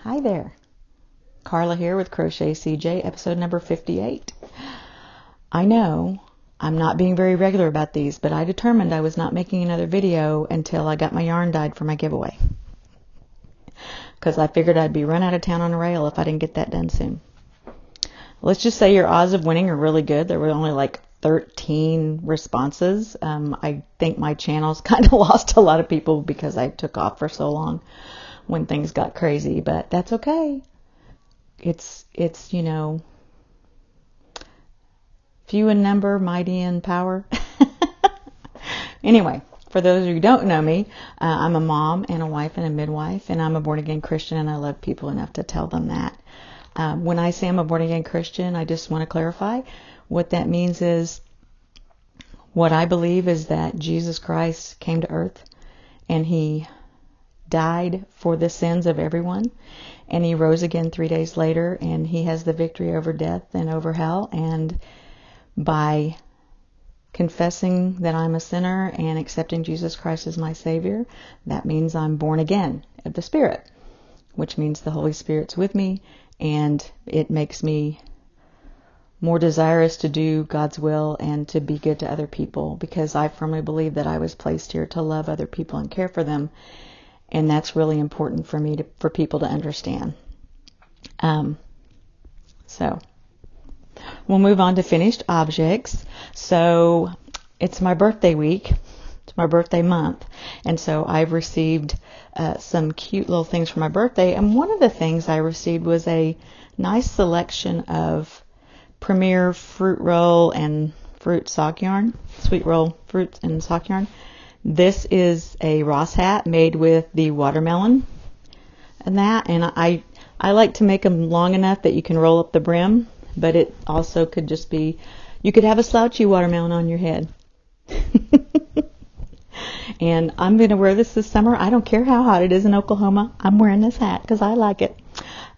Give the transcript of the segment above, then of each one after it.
Hi there. Carla here with Crochet CJ, episode number 58. I know I'm not being very regular about these, but I determined I was not making another video until I got my yarn dyed for my giveaway. Because I figured I'd be run out of town on a rail if I didn't get that done soon. Let's just say your odds of winning are really good. There were only like 13 responses. I think my channel's kind of lost a lot of people because I took off for so long when things got crazy, but that's okay. It's you know, few in number, mighty in power. Anyway, for those of you who don't know me, I'm a mom and a wife and a midwife, and I'm a born-again Christian, and I love people enough to tell them that. When I say I'm a born-again Christian, I just want to clarify what that means is what I believe is that Jesus Christ came to earth and he died for the sins of everyone, and he rose again 3 days later, and he has the victory over death and over hell. And by confessing that I'm a sinner and accepting Jesus Christ as my Savior, that means I'm born again of the Spirit, which means the Holy Spirit's with me, and it makes me more desirous to do God's will and to be good to other people, because I firmly believe that I was placed here to love other people and care for them. And that's really important for me for people to understand. So we'll move on to finished objects. So it's my birthday week. It's my birthday month. And so I've received some cute little things for my birthday. And one of the things I received was a nice selection of Premier fruit roll and fruit sock yarn, sweet roll fruits and sock yarn. This is a Ross hat made with the watermelon and that, and I like to make them long enough that you can roll up the brim, but it also could just be, you could have a slouchy watermelon on your head. And I'm going to wear this summer. I don't care how hot it is in Oklahoma. I'm wearing this hat because I like it.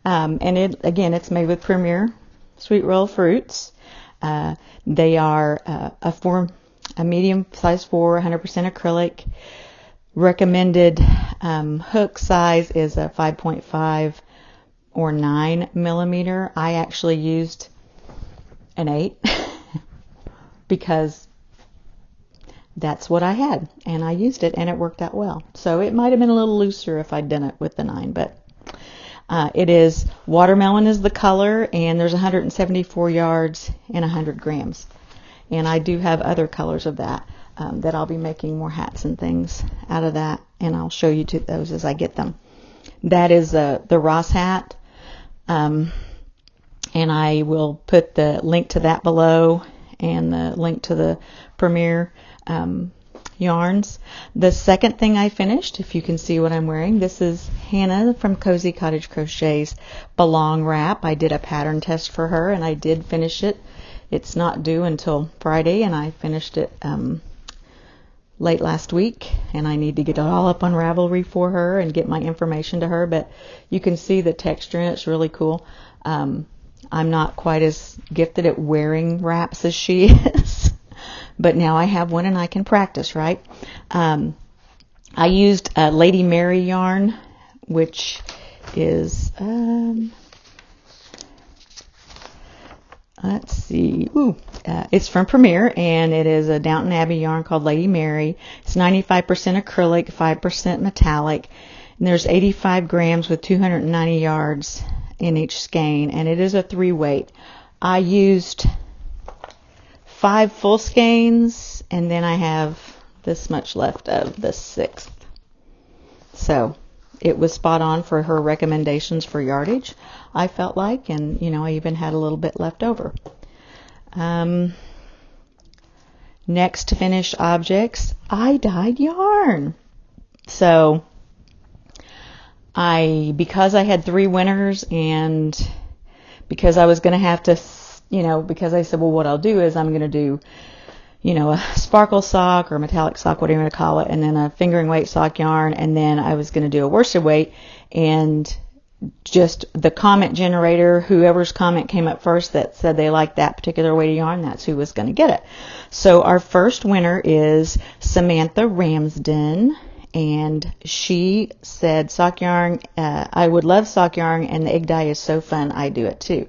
And it's made with Premier sweet roll fruits. They are a medium size 4, 100% acrylic. Recommended hook size is a 5.5 or 9 millimeter. I actually used an 8 because that's what I had, and I used it, and it worked out well. So it might have been a little looser if I'd done it with the 9, but it is watermelon is the color, and there's 174 yards and 100 grams. And I do have other colors of that that I'll be making more hats and things out of that, and I'll show you those as I get them. That is the Ross hat, and I will put the link to that below and the link to the Premier yarns. The second thing I finished, if you can see what I'm wearing, this is Hannah from Cozy Cottage Crochet's Belong Wrap. I did a pattern test for her, and I did finish it. It's not due until Friday, and I finished it late last week, and I need to get it all up on Ravelry for her and get my information to her, but you can see the texture, and it's really cool. I'm not quite as gifted at wearing wraps as she is, but now I have one and I can practice, right? I used Lady Mary yarn, which is... let's see. It's from Premier, and it is a Downton Abbey yarn called Lady Mary. It's 95% acrylic, 5% metallic, and there's 85 grams with 290 yards in each skein, and it is a 3-weight. I used 5 full skeins, and then I have this much left of the 6th. So it was spot on for her recommendations for yardage, I felt like, and I even had a little bit left over. Next to finish objects, I dyed yarn. So because I had 3 winners, and because I was going to have to, because I said, well, what I'll do is I'm going to do, a sparkle sock or metallic sock, whatever you want to call it, and then a fingering weight sock yarn, and then I was going to do a worsted weight, and just the comment generator, whoever's comment came up first that said they liked that particular weight of yarn, that's who was going to get it. So our first winner is Samantha Ramsden, and she said sock yarn, I would love sock yarn, and the egg dye is so fun, I do it too.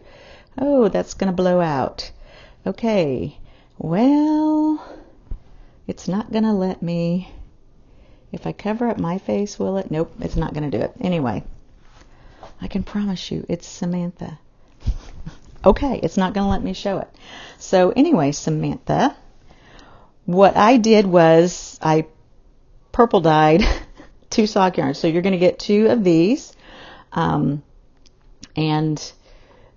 Oh, that's going to blow out. Okay, well, it's not going to let me. If I cover up my face, will it? Nope, it's not going to do it. Anyway, I can promise you it's Samantha. Okay, it's not going to let me show it. So anyway, Samantha, what I did was I purple dyed 2 sock yarns. So you're going to get 2 of these. And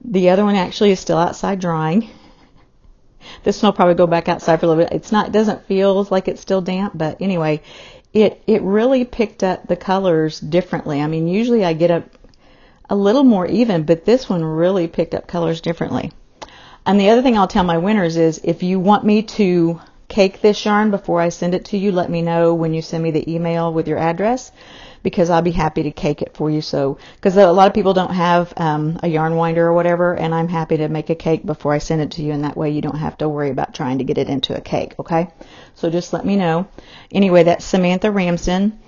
the other one actually is still outside drying. This one will probably go back outside for a little bit. It doesn't feel like it's still damp, but anyway, it really picked up the colors differently. I mean, usually I get a little more even, but this one really picked up colors differently. And the other thing I'll tell my winners is, if you want me to cake this yarn before I send it to you, let me know when you send me the email with your address, because I'll be happy to cake it for you. So, because a lot of people don't have a yarn winder or whatever, and I'm happy to make a cake before I send it to you, and that way you don't have to worry about trying to get it into a cake, okay? So just let me know. Anyway, that's Samantha Ramsden.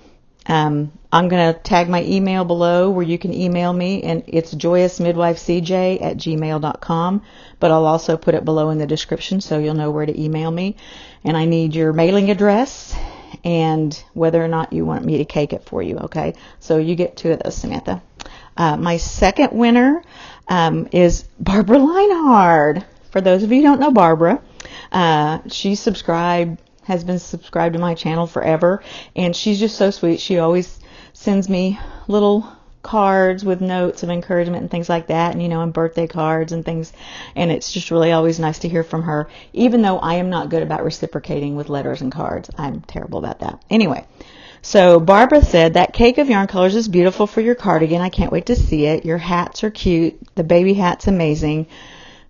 I'm going to tag my email below where you can email me, and it's joyousmidwifecj@gmail.com, but I'll also put it below in the description so you'll know where to email me. And I need your mailing address and whether or not you want me to cake it for you, okay? So you get 2 of those, Samantha. My second winner is Barbara Linehard. For those of you who don't know Barbara, she's has been subscribed to my channel forever, and she's just so sweet. She always sends me little cards with notes of encouragement and things like that, and and birthday cards and things, and it's just really always nice to hear from her, even though I am not good about reciprocating with letters and cards. I'm terrible about that. Anyway, so Barbara said, that cake of yarn colors is beautiful for your cardigan. I can't wait to see it. Your hats are cute. The baby hat's amazing.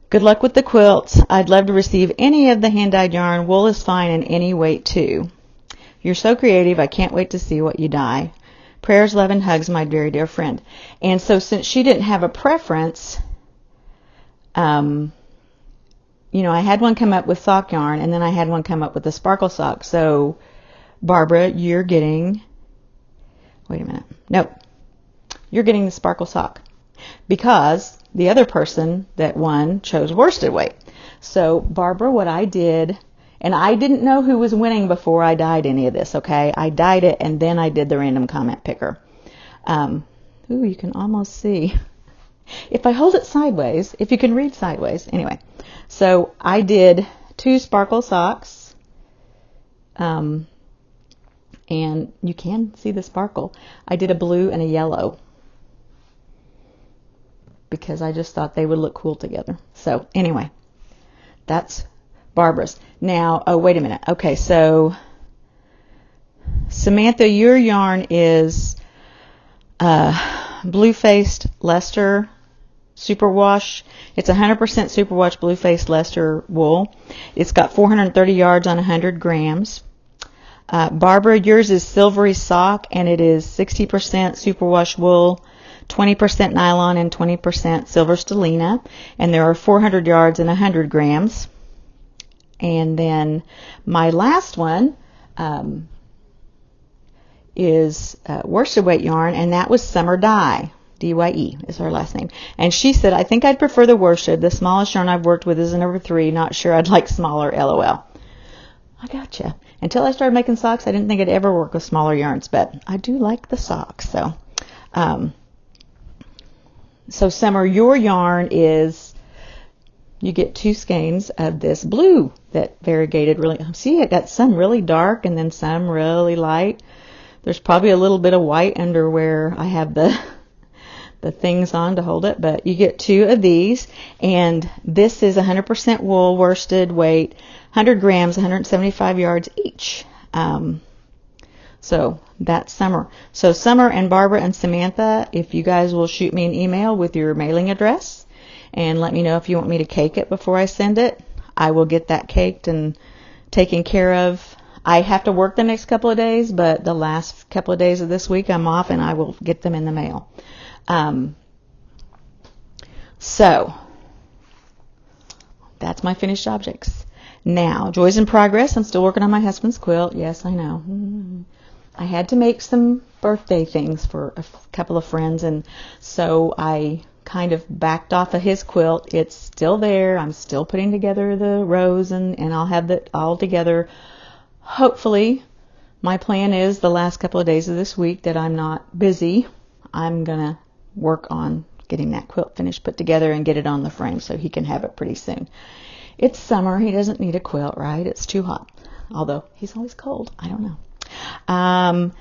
Good luck with the quilt. I'd love to receive any of the hand-dyed yarn. Wool is fine in any weight too. You're so creative. I can't wait to see what you dye. Prayers, love, and hugs, my very dear friend. And so since she didn't have a preference, I had one come up with sock yarn, and then I had one come up with the sparkle sock. So, Barbara, you're getting, wait a minute. Nope. You're getting the sparkle sock, because the other person that won chose worsted weight. So, Barbara, what I did, and I didn't know who was winning before I dyed any of this, okay? I dyed it, and then I did the random comment picker. Ooh, you can almost see. If I hold it sideways, if you can read sideways. Anyway, so I did 2 sparkle socks, and you can see the sparkle. I did a blue and a yellow, because I just thought they would look cool together. So anyway, that's Barbara's. Now, oh, wait a minute. Okay, so Samantha, your yarn is blue-faced Leicester superwash. It's 100% superwash blue-faced Leicester wool. It's got 430 yards on 100 grams. Barbara, yours is silvery sock, and it is 60% superwash wool, 20% nylon, and 20% silver stellina, and there are 400 yards and 100 grams. And then my last one is worsted weight yarn, and that was Summer Dye. D-Y-E is her last name. And she said, I think I'd prefer the worsted. The smallest yarn I've worked with is a number 3. Not sure I'd like smaller, LOL. I gotcha. Until I started making socks, I didn't think I'd ever work with smaller yarns, but I do like the socks. So Summer, your yarn is, you get 2 skeins of this blue that variegated really. See, it got some really dark and then some really light. There's probably a little bit of white under where I have the things on to hold it, but you get 2 of these, and this is 100% wool worsted weight, 100 grams, 175 yards each. So that's Summer. So Summer and Barbara and Samantha, if you guys will shoot me an email with your mailing address and let me know if you want me to cake it before I send it, I will get that caked and taken care of. I have to work the next couple of days, but the last couple of days of this week I'm off, and I will get them in the mail. So that's my finished objects. Now, joys in progress. I'm still working on my husband's quilt. Yes, I know. I had to make some birthday things for a couple of friends, and so I kind of backed off of his quilt. It's still there. I'm still putting together the rows, and I'll have that all together. Hopefully, my plan is the last couple of days of this week that I'm not busy, I'm going to work on getting that quilt finished, put together, and get it on the frame so he can have it pretty soon. It's summer. He doesn't need a quilt, right? It's too hot. Although he's always cold. I don't know.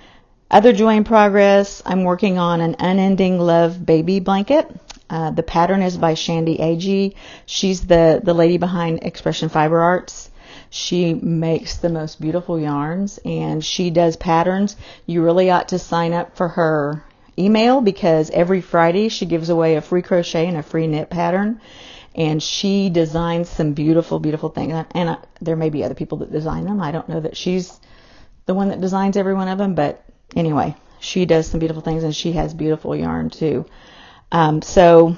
Other joy in progress. I'm working on an Unending Love baby blanket. The pattern is by Shandy Agee. She's the lady behind Expression Fiber Arts. She makes the most beautiful yarns, and she does patterns. You really ought to sign up for her email, because every Friday she gives away a free crochet and a free knit pattern, and she designs some beautiful, beautiful things. And there may be other people that design them. I don't know that she's the one that designs every one of them, but anyway, she does some beautiful things, and she has beautiful yarn too. And the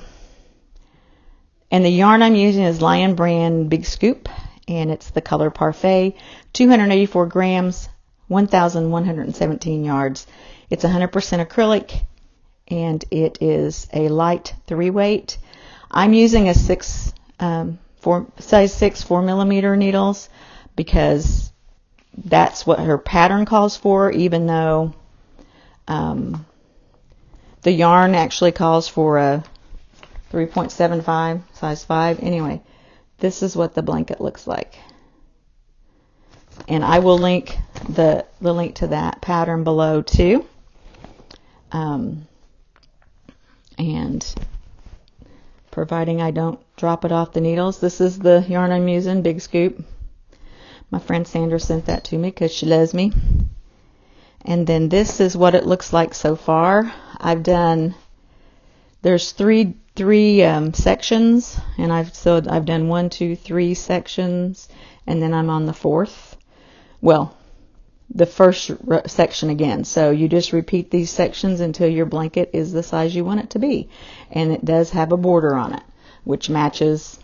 yarn I'm using is Lion Brand Big Scoop, and it's the color Parfait, 284 grams, 1,117 yards. It's 100% acrylic, and it is a light 3-weight. I'm using a size 6 4mm needles, because that's what her pattern calls for, even though the yarn actually calls for a 3.75, size 5. Anyway, this is what the blanket looks like. And I will link the link to that pattern below too. And providing I don't drop it off the needles. This is the yarn I'm using, Big Scoop. My friend Sandra sent that to me because she loves me. And then this is what it looks like so far. There's three sections, and I've done 1, 2, 3 sections, and then I'm on the 4th. Well, the first section again. So you just repeat these sections until your blanket is the size you want it to be. And it does have a border on it, which matches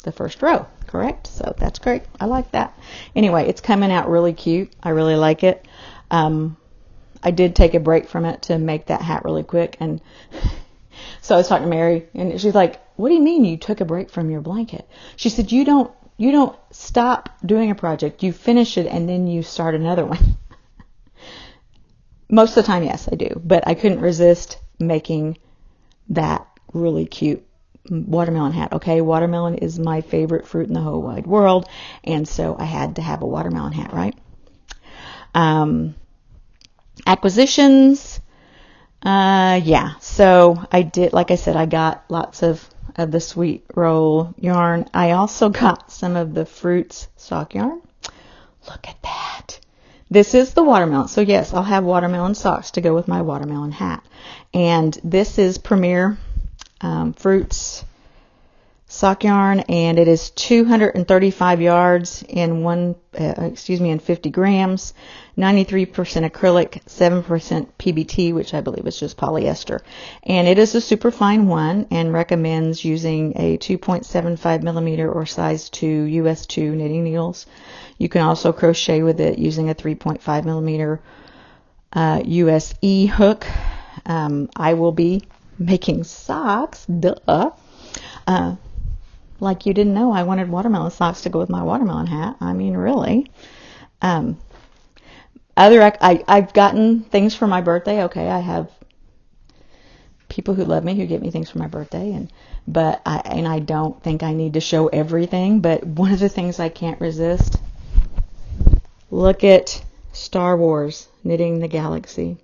the first row, correct? So that's great. I like that. Anyway, it's coming out really cute. I really like it. I did take a break from it to make that hat really quick, and so I was talking to Mary, and she's like, "What do you mean you took a break from your blanket?" She said, "You don't stop doing a project. You finish it and then you start another one." Most of the time, yes, I do, but I couldn't resist making that really cute watermelon hat. Okay, watermelon is my favorite fruit in the whole wide world, and so I had to have a watermelon hat, right? Acquisitions. Yeah, so I did, like I said, I got lots of the sweet roll yarn. I also got some of the fruits sock yarn. Look at that. This is the watermelon. So yes, I'll have watermelon socks to go with my watermelon hat. And this is Premier Fruits sock yarn, and it is 235 yards in 50 grams, 93% acrylic, 7% PBT, which I believe is just polyester. And it is a super fine one, and recommends using a 2.75 millimeter or size 2 US 2 knitting needles. You can also crochet with it using a 3.5 millimeter US E hook. I will be making socks, duh. Like you didn't know I wanted watermelon socks to go with my watermelon hat. I mean, really. I've gotten things for my birthday. Okay, I have people who love me who get me things for my birthday, but I don't think I need to show everything. But one of the things I can't resist. Look at Star Wars Knitting the Galaxy,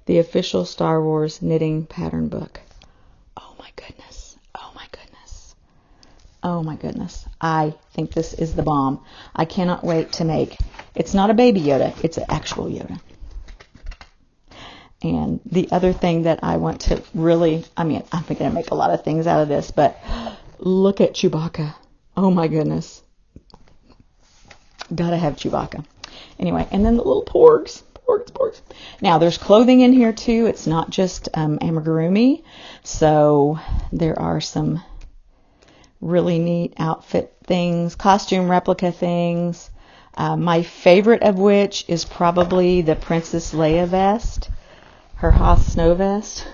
the official Star Wars knitting pattern book. Oh my goodness. Oh my goodness. Oh my goodness. I think this is the bomb. I cannot wait to make. It's not a baby Yoda. It's an actual Yoda. And the other thing that I want to really, I'm going to make a lot of things out of this, but look at Chewbacca. Oh my goodness. Gotta have Chewbacca. Anyway, and then the little porgs. Now, there's clothing in here too. It's not just amigurumi. So there are some really neat outfit things, costume replica things. My favorite of which is probably the Princess Leia vest, her Hoth snow vest.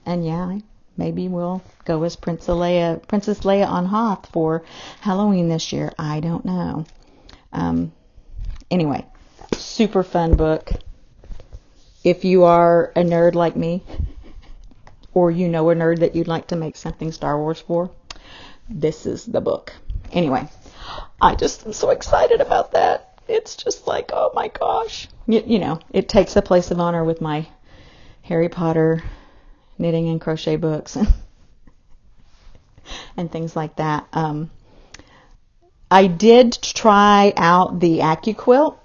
And yeah, maybe we'll go as Princess Leia on Hoth for Halloween this year. I don't know. Anyway, super fun book. If you are a nerd like me, or you know a nerd that you'd like to make something Star Wars for, this is the book. Anyway, I just am so excited about that. It's just like, oh my gosh. You know, it takes a place of honor with my Harry Potter knitting and crochet books and things like that. I did try out the AccuQuilt,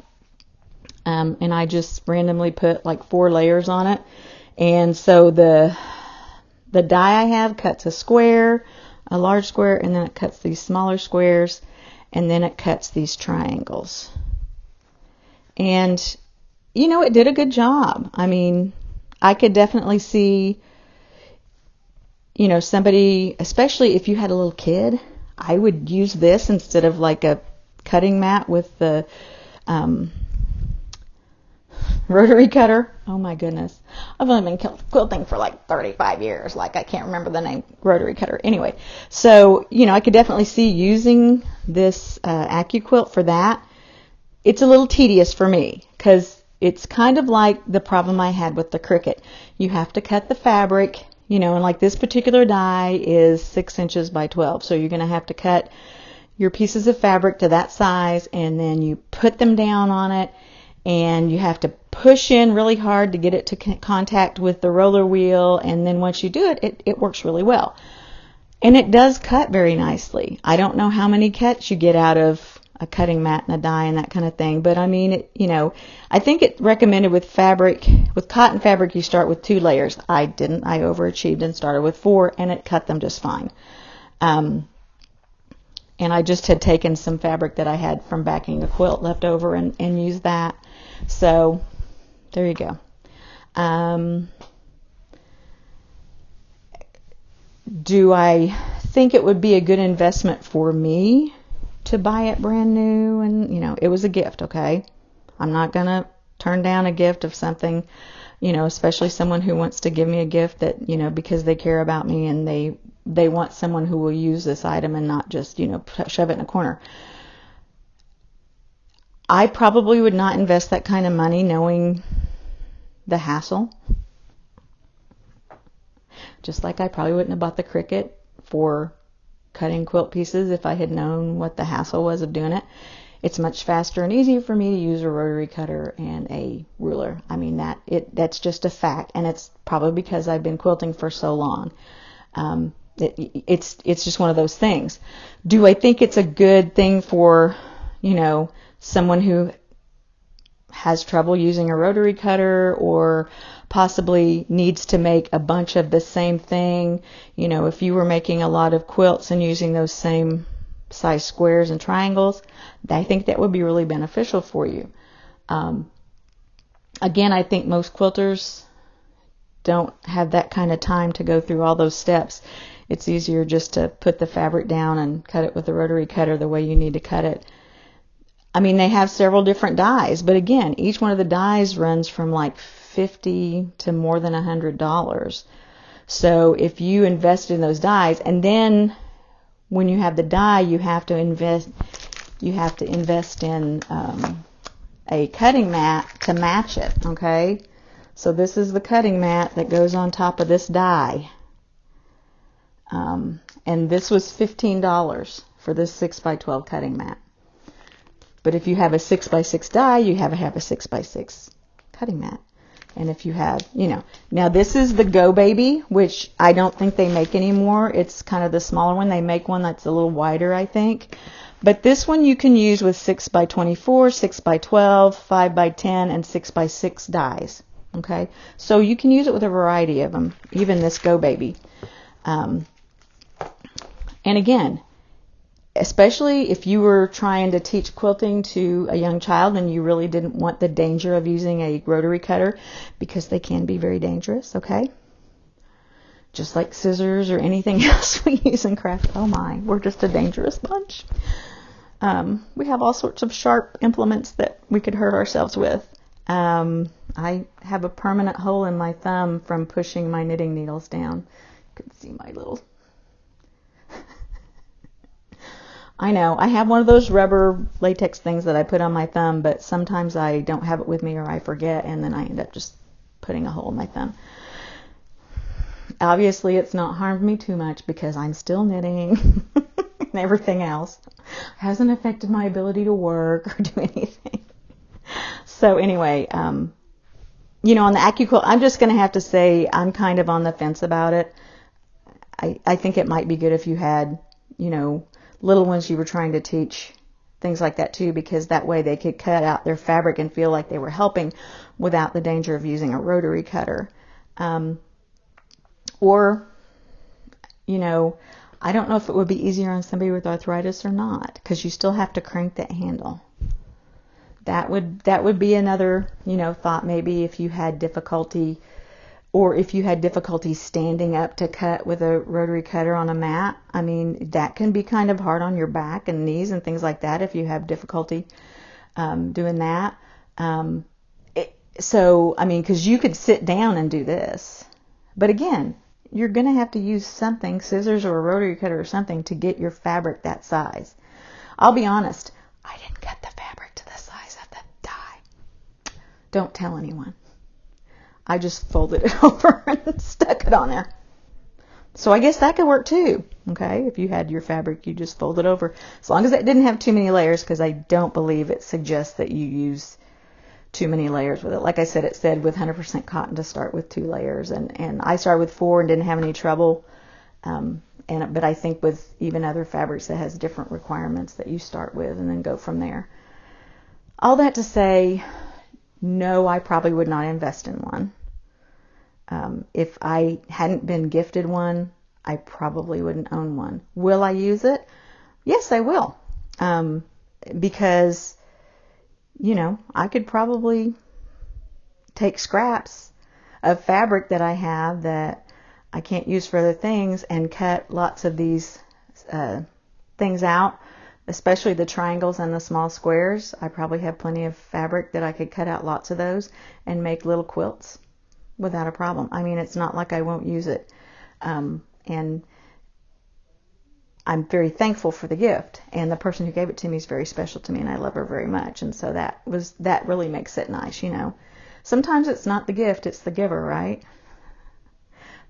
and I just randomly put like 4 layers on it. And so the die I have cuts a square, a large square, and then it cuts these smaller squares, and then it cuts these triangles. And, you know, it did a good job. I mean, I could definitely see, you know, somebody, especially if you had a little kid, I would use this instead of like a cutting mat with the rotary cutter. Oh my goodness. I've only been quilting for like 35 years. Like, I can't remember the name, rotary cutter. Anyway, so, you know, I could definitely see using this AccuQuilt for that. It's a little tedious for me because it's kind of like the problem I had with the Cricut. You have to cut the fabric, you know, and like this particular die is 6 inches by 12. So you're going to have to cut your pieces of fabric to that size, and then you put them down on it, and you have to push in really hard to get it to contact with the roller wheel, and then once you do it, it works really well. And it does cut very nicely. I don't know how many cuts you get out of a cutting mat and a die and that kind of thing, but I mean, it, you know, I think it recommended with fabric, with cotton fabric, you start with 2 layers. I didn't. I overachieved and started with 4, and it cut them just fine. And I just had taken some fabric that I had from backing a quilt left over and used that. So there you go. Do I think it would be a good investment for me to buy it brand new? And, you know, it was a gift, okay? I'm not going to turn down a gift of something, you know, especially someone who wants to give me a gift that, you know, because they care about me and they want someone who will use this item and not just, you know, shove it in a corner. I probably would not invest that kind of money knowing the hassle. Just like I probably wouldn't have bought the Cricut for cutting quilt pieces if I had known what the hassle was of doing it. It's much faster and easier for me to use a rotary cutter and a ruler. I mean, that's just a fact, and it's probably because I've been quilting for so long. It's just one of those things. Do I think it's a good thing for, you know, someone who has trouble using a rotary cutter or possibly needs to make a bunch of the same thing? You know, if you were making a lot of quilts and using those same size squares and triangles, I think that would be really beneficial for you. Again, I think most quilters don't have that kind of time to go through all those steps. It's easier just to put the fabric down and cut it with a rotary cutter the way you need to cut it. I mean, they have several different dies, but again, each one of the dies runs from like $50 to more than $100. So if you invest in those dies, and then when you have the die, you have to invest in a cutting mat to match it. Okay, so this is the cutting mat that goes on top of this die, and this was $15 for this 6x12 cutting mat. But if you have a 6x6 die, you have a 6x6 cutting mat. And if you have, you know, now this is the Go Baby, which I don't think they make anymore. It's kind of the smaller one. They make one that's a little wider, I think. But this one you can use with 6x24, 6x12, 5x10, and 6x6 dies. Okay, so you can use it with a variety of them, even this Go Baby. And again, especially if you were trying to teach quilting to a young child and you really didn't want the danger of using a rotary cutter, because they can be very dangerous, okay? Just like scissors or anything else we use in craft. Oh my, we're just a dangerous bunch. We have all sorts of sharp implements that we could hurt ourselves with. I have a permanent hole in my thumb from pushing my knitting needles down. You can see my little... I know, I have one of those rubber latex things that I put on my thumb, but sometimes I don't have it with me or I forget, and then I end up just putting a hole in my thumb. Obviously, it's not harmed me too much because I'm still knitting and everything else. It hasn't affected my ability to work or do anything. So anyway, you know, on the AccuQuilt, I'm just going to have to say I'm kind of on the fence about it. I think it might be good if you had, you know, little ones you were trying to teach things like that too, because that way they could cut out their fabric and feel like they were helping without the danger of using a rotary cutter. Or, you know, I don't know if it would be easier on somebody with arthritis or not, because you still have to crank that handle. That would be another, you know, thought, maybe if you had difficulty, or if you had difficulty standing up to cut with a rotary cutter on a mat. I mean, that can be kind of hard on your back and knees and things like that if you have difficulty doing that. So, I mean, because you could sit down and do this. But again, you're going to have to use something, scissors or a rotary cutter or something, to get your fabric that size. I'll be honest, I didn't cut the fabric to the size of the die. Don't tell anyone. I just folded it over and stuck it on there. So I guess that could work too. Okay, if you had your fabric, you just fold it over. As long as it didn't have too many layers, because I don't believe it suggests that you use too many layers with it. Like I said, it said with 100% cotton to start with 2 layers, and I started with 4 and didn't have any trouble. But I think with even other fabrics, it has different requirements that you start with and then go from there. All that to say, no, I probably would not invest in one. If I hadn't been gifted one, I probably wouldn't own one. Will I use it? Yes, I will. Because, you know, I could probably take scraps of fabric that I have that I can't use for other things and cut lots of these things out, especially the triangles and the small squares. I probably have plenty of fabric that I could cut out lots of those and make little quilts without a problem. I mean, it's not like I won't use it. And I'm very thankful for the gift, and the person who gave it to me is very special to me, and I love her very much. And so that really makes it nice, you know. Sometimes it's not the gift, it's the giver, right?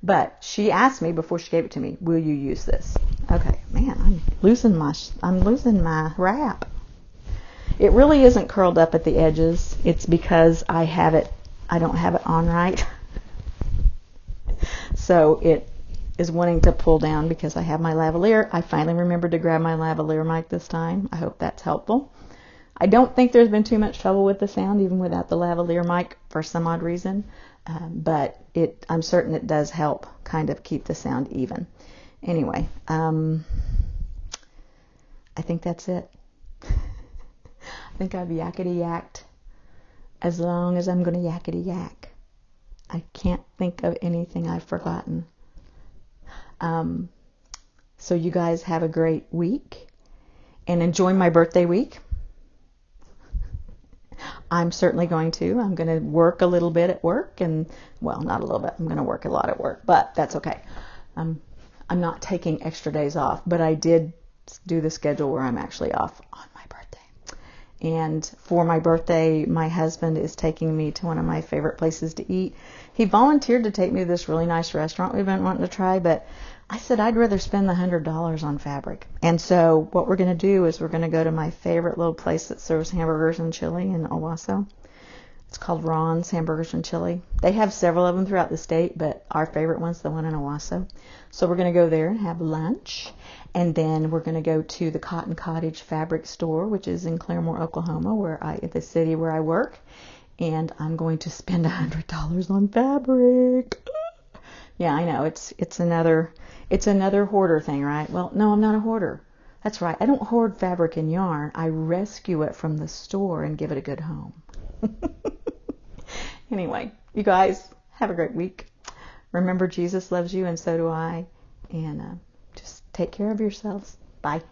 But she asked me before she gave it to me, will you use this? Okay, man, I'm losing my wrap. It really isn't curled up at the edges. It's because I don't have it on right. So it is wanting to pull down because I have my lavalier. I finally remembered to grab my lavalier mic this time. I hope that's helpful. I don't think there's been too much trouble with the sound, even without the lavalier mic for some odd reason. But I'm certain it does help kind of keep the sound even. Anyway, I think that's it. I think I've yakety-yacked as long as I'm going to yakety-yak. I can't think of anything I've forgotten. So you guys have a great week and enjoy my birthday week. I'm certainly going to. I'm going to work a little bit at work, and, well, not a little bit. I'm going to work a lot at work, but that's okay. I'm not taking extra days off, but I did do the schedule where I'm actually off on my birthday. And for my birthday, my husband is taking me to one of my favorite places to eat. He volunteered to take me to this really nice restaurant we've been wanting to try, but I said I'd rather spend the $100 on fabric. And so what we're going to do is we're going to go to my favorite little place that serves hamburgers and chili in Owasso. It's called Ron's Hamburgers and Chili. They have several of them throughout the state, but our favorite one's the one in Owasso. So we're going to go there and have lunch. And then we're going to go to the Cotton Cottage Fabric Store, which is in Claremore, Oklahoma, the city where I work. And I'm going to spend $100 on fabric. Yeah, I know. It's another hoarder thing, right? Well, no, I'm not a hoarder. That's right. I don't hoard fabric and yarn. I rescue it from the store and give it a good home. Anyway, you guys have a great week. Remember, Jesus loves you and so do I. And just take care of yourselves. Bye.